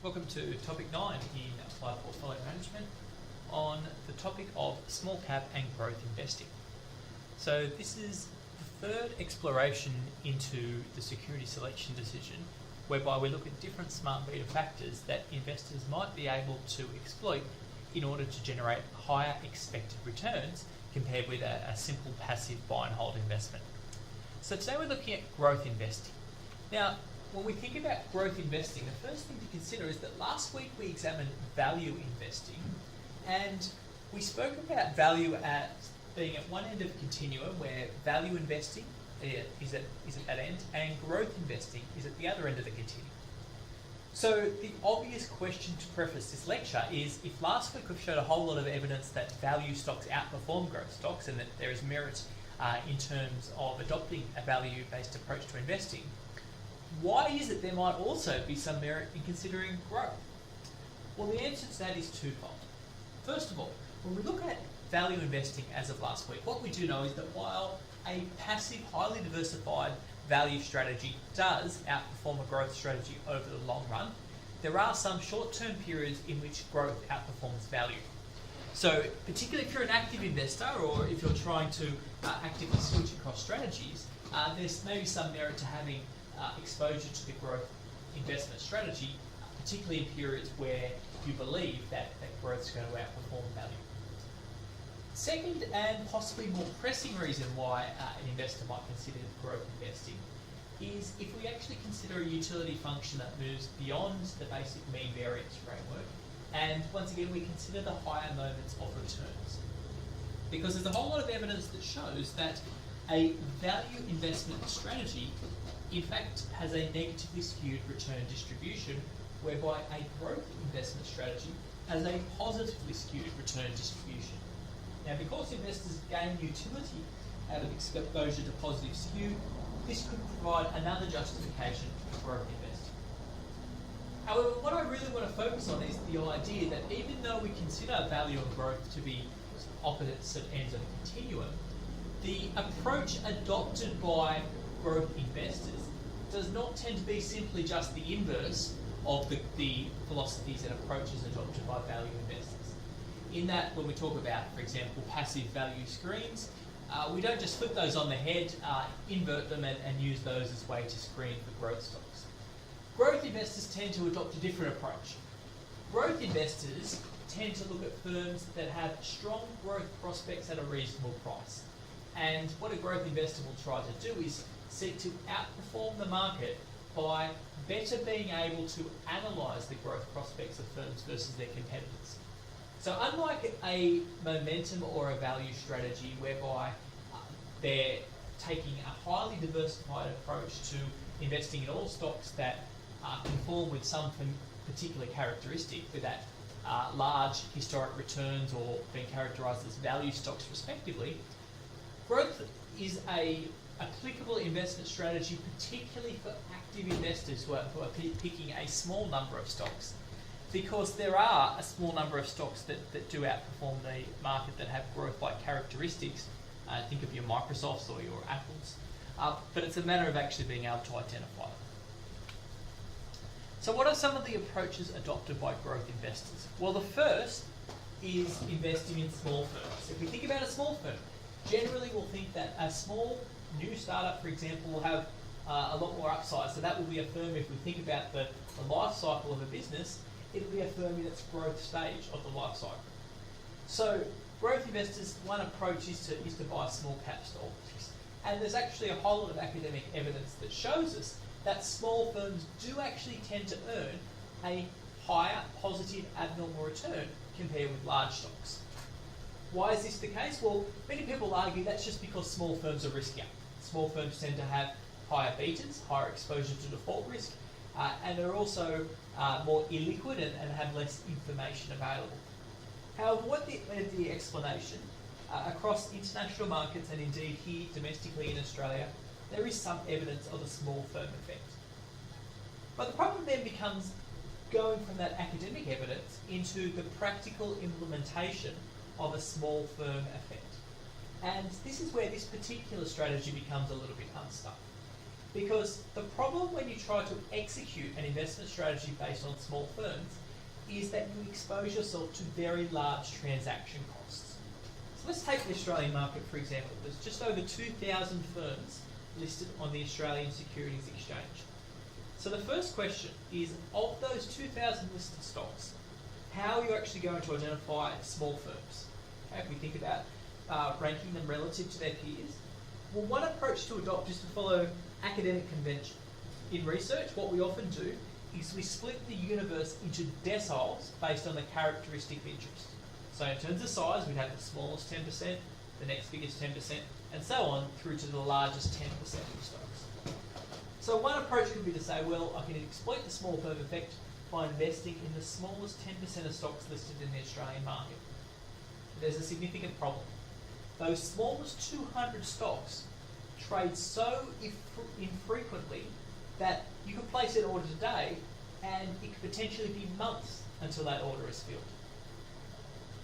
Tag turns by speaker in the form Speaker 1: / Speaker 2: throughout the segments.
Speaker 1: Welcome to topic 9 in Applied Portfolio Management on the topic of small cap and growth investing. So this is the third exploration into the security selection decision, whereby we look at different smart beta factors that investors might be able to exploit in order to generate higher expected returns compared with a simple passive buy and hold investment. So today we're looking at growth investing. Now, when we think about growth investing, the first thing to consider is that last week we examined value investing, and we spoke about value as being at one end of a continuum where value investing is at that end and growth investing is at the other end of the continuum. So the obvious question to preface this lecture is, if last week we've showed a whole lot of evidence that value stocks outperform growth stocks and that there is merit in terms of adopting a value-based approach to investing, why is it there might also be some merit in considering growth? Well, the answer to that is twofold. First of all, when we look at value investing as of last week, what we do know is that while a passive, highly diversified value strategy does outperform a growth strategy over the long run, there are some short-term periods in which growth outperforms value. So particularly if you're an active investor or if you're trying to actively switch across strategies, there's maybe some merit to having exposure to the growth investment strategy, particularly in periods where you believe that growth is going to outperform value. Second, and possibly more pressing reason why an investor might consider growth investing is if we actually consider a utility function that moves beyond the basic mean variance framework, and once again we consider the higher moments of returns. Because there's a whole lot of evidence that shows that a value investment strategy in fact has a negatively skewed return distribution, whereby a growth investment strategy has a positively skewed return distribution. Now, because investors gain utility out of exposure to positive skew, this could provide another justification for growth investing. However, what I really want to focus on is the idea that even though we consider value and growth to be opposite ends of a continuum, the approach adopted by growth investors does not tend to be simply just the inverse of the philosophies and approaches adopted by value investors. In that, when we talk about, for example, passive value screens, we don't just flip those on the head, invert them and use those as a way to screen for growth stocks. Growth investors tend to adopt a different approach. Growth investors tend to look at firms that have strong growth prospects at a reasonable price. And what a growth investor will try to do is seek to outperform the market by better being able to analyse the growth prospects of firms versus their competitors. So unlike a momentum or a value strategy whereby they're taking a highly diversified approach to investing in all stocks that conform with some particular characteristic, with that large historic returns or being characterised as value stocks respectively, growth is a applicable investment strategy, particularly for active investors who are picking a small number of stocks, because there are a small number of stocks that do outperform the market that have growth-like characteristics. Think of your Microsofts or your Apples, but it's a matter of actually being able to identify them. So what are some of the approaches adopted by growth investors? Well, the first is investing in small firms. If we think about a small firm, generally we'll think that a small new startup, for example, will have a lot more upside. So that will be a firm, if we think about the life cycle of a business, it'll be a firm in its growth stage of the life cycle. So growth investors, one approach is to buy small cap stocks. And there's actually a whole lot of academic evidence that shows us that small firms do actually tend to earn a higher positive abnormal return compared with large stocks. Why is this the case? Well, many people argue that's just because small firms are riskier. Small firms tend to have higher betas, higher exposure to default risk, and they're also more illiquid and have less information available. However, what the explanation across international markets and indeed here domestically in Australia, there is some evidence of a small firm effect. But the problem then becomes going from that academic evidence into the practical implementation of a small firm effect. And this is where this particular strategy becomes a little bit unstuck. Because the problem when you try to execute an investment strategy based on small firms is that you expose yourself to very large transaction costs. So let's take the Australian market for example. There's just over 2,000 firms listed on the Australian Securities Exchange. So the first question is, of those 2,000 listed stocks, how are you actually going to identify small firms? Okay, if we think about ranking them relative to their peers, well, one approach to adopt is to follow academic convention. In research, what we often do is we split the universe into deciles based on the characteristic of interest. So in terms of size, we'd have the smallest 10%, the next biggest 10%, and so on through to the largest 10% of stocks. So one approach could be to say, well, I can exploit the small firm effect by investing in the smallest 10% of stocks listed in the Australian market. There's a significant problem. Those smallest 200 stocks trade so infrequently that you could place an order today and it could potentially be months until that order is filled.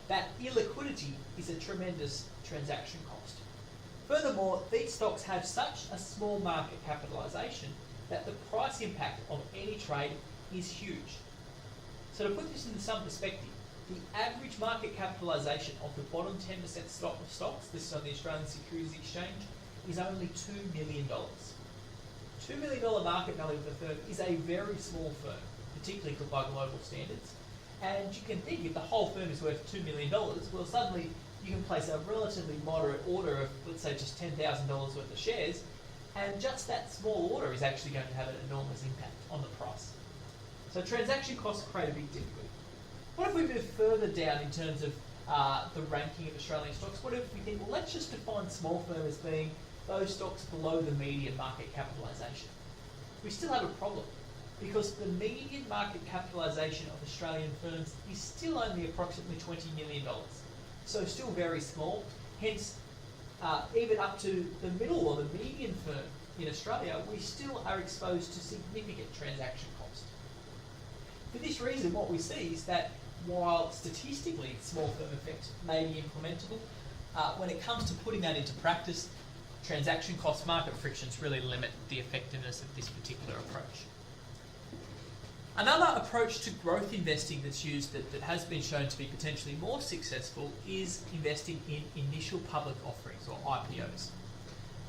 Speaker 1: That illiquidity is a tremendous transaction cost. Furthermore, these stocks have such a small market capitalisation that the price impact of any trade is huge. So to put this into some perspective, the average market capitalisation of the bottom 10% stock of stocks listed on the Australian Securities Exchange is only $2 million. $2 million market value of the firm is a very small firm, particularly by global standards. And you can think if the whole firm is worth $2 million, well, suddenly you can place a relatively moderate order of, let's say, just $10,000 worth of shares, and just that small order is actually going to have an enormous impact on the price. So transaction costs create a big difficulty. What if we move further down in terms of the ranking of Australian stocks? What if we think, well, let's just define small firm as being those stocks below the median market capitalisation? We still have a problem, because the median market capitalisation of Australian firms is still only approximately $20 million. So still very small, hence even up to the middle or the median firm in Australia, we still are exposed to significant transaction cost. For this reason, what we see is that while statistically small firm effect may be implementable, when it comes to putting that into practice, transaction cost market frictions really limit the effectiveness of this particular approach. Another approach to growth investing that's used that has been shown to be potentially more successful is investing in initial public offerings, or IPOs.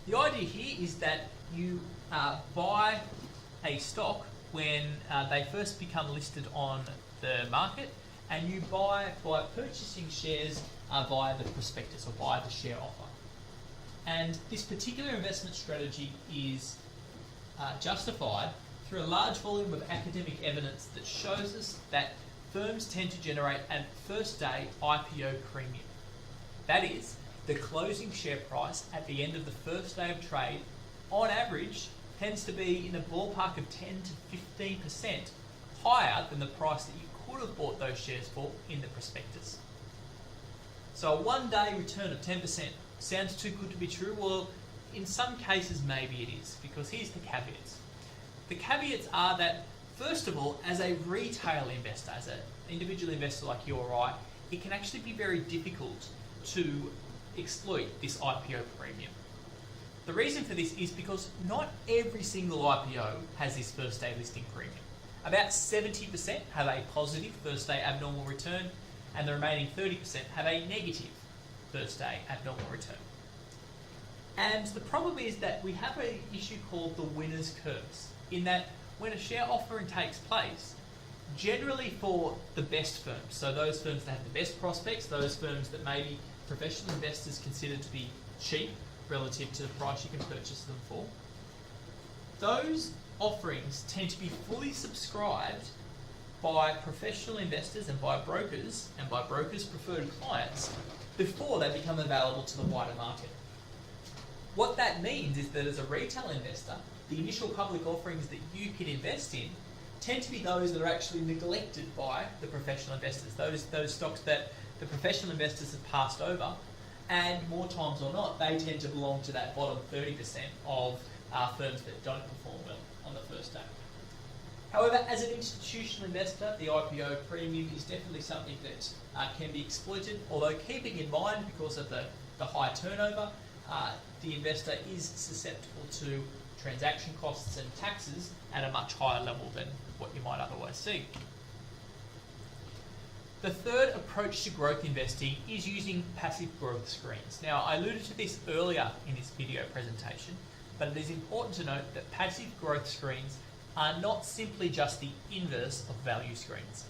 Speaker 1: The idea here is that you buy a stock when they first become listed on the market, and you buy by purchasing shares via the prospectus or via the share offer. And this particular investment strategy is justified through a large volume of academic evidence that shows us that firms tend to generate a first day IPO premium. That is, the closing share price at the end of the first day of trade, on average, tends to be in the ballpark of 10 to 15% higher than the price that you could have bought those shares for in the prospectus. So a one-day return of 10% sounds too good to be true? Well, in some cases maybe it is, because here's the caveats. The caveats are that, first of all, as a retail investor, as an individual investor like you or I, it can actually be very difficult to exploit this IPO premium. The reason for this is because not every single IPO has this first day listing premium. About 70% have a positive first day abnormal return, and the remaining 30% have a negative first day abnormal return. And the problem is that we have an issue called the winner's curse, in that when a share offering takes place, generally for the best firms, so those firms that have the best prospects, those firms that maybe professional investors consider to be cheap relative to the price you can purchase them for, those offerings tend to be fully subscribed by professional investors and by brokers preferred clients before they become available to the wider market. What that means is that as a retail investor, the initial public offerings that you can invest in tend to be those that are actually neglected by the professional investors, those stocks that the professional investors have passed over, and more times or not, they tend to belong to that bottom 30% of firms that don't perform well on the first day. However, as an institutional investor, the IPO premium is definitely something that can be exploited, although keeping in mind, because of the high turnover, the investor is susceptible to transaction costs and taxes at a much higher level than what you might otherwise see. The third approach to growth investing is using passive growth screens. Now, I alluded to this earlier in this video presentation, but it is important to note that passive growth screens are not simply just the inverse of value screens.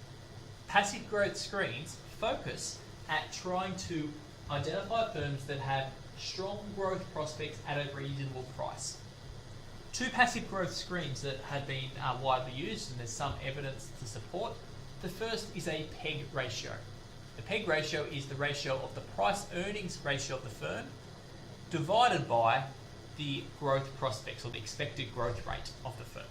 Speaker 1: Passive growth screens focus at trying to identify firms that have strong growth prospects at a reasonable price. Two passive growth screens that have been widely used, and there's some evidence to support. The first is a PEG ratio. The PEG ratio is the ratio of the price-earnings ratio of the firm divided by the growth prospects, or the expected growth rate of the firm.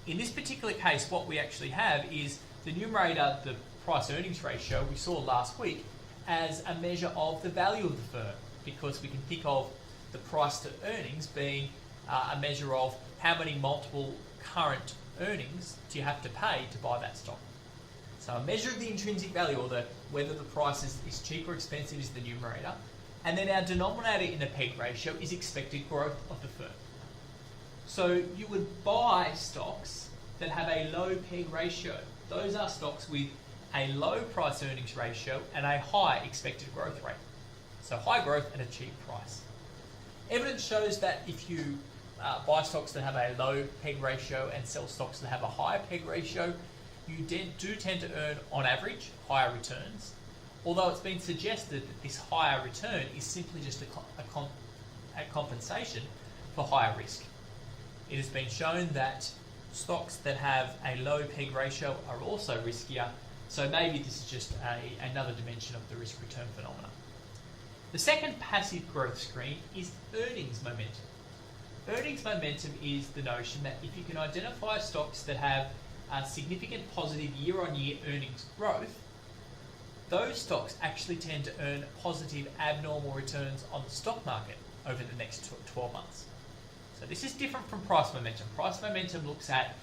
Speaker 1: In this particular case, what we actually have is the numerator, the price-earnings ratio we saw last week, as a measure of the value of the firm, because we can think of the price to earnings being a measure of how many multiple current earnings do you have to pay to buy that stock. So a measure of the intrinsic value, or whether the price is cheap or expensive, is the numerator. And then our denominator in the PEG ratio is expected growth of the firm. So you would buy stocks that have a low PEG ratio. Those are stocks with a low price earnings ratio and a high expected growth rate. So high growth at a cheap price. Evidence shows that if you buy stocks that have a low PEG ratio and sell stocks that have a higher PEG ratio, you do tend to earn, on average, higher returns. Although it's been suggested that this higher return is simply just a compensation for higher risk. It has been shown that stocks that have a low PEG ratio are also riskier, so maybe this is just another dimension of the risk-return phenomenon. The second passive growth screen is earnings momentum. Earnings momentum is the notion that if you can identify stocks that have a significant positive year-on-year earnings growth, those stocks actually tend to earn positive abnormal returns on the stock market over the next 12 months. So this is different from price momentum. Price momentum looks at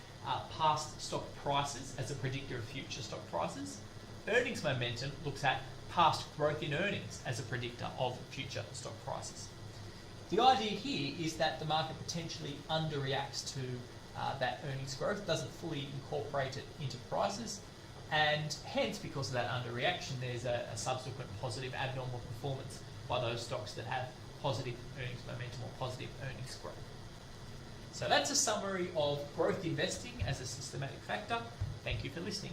Speaker 1: past stock prices as a predictor of future stock prices. Earnings momentum looks at past growth in earnings as a predictor of future stock prices. The idea here is that the market potentially underreacts to that earnings growth, doesn't fully incorporate it into prices, and hence, because of that underreaction, there's a subsequent positive abnormal performance by those stocks that have positive earnings momentum or positive earnings growth. So that's a summary of growth investing as a systematic factor. Thank you for listening.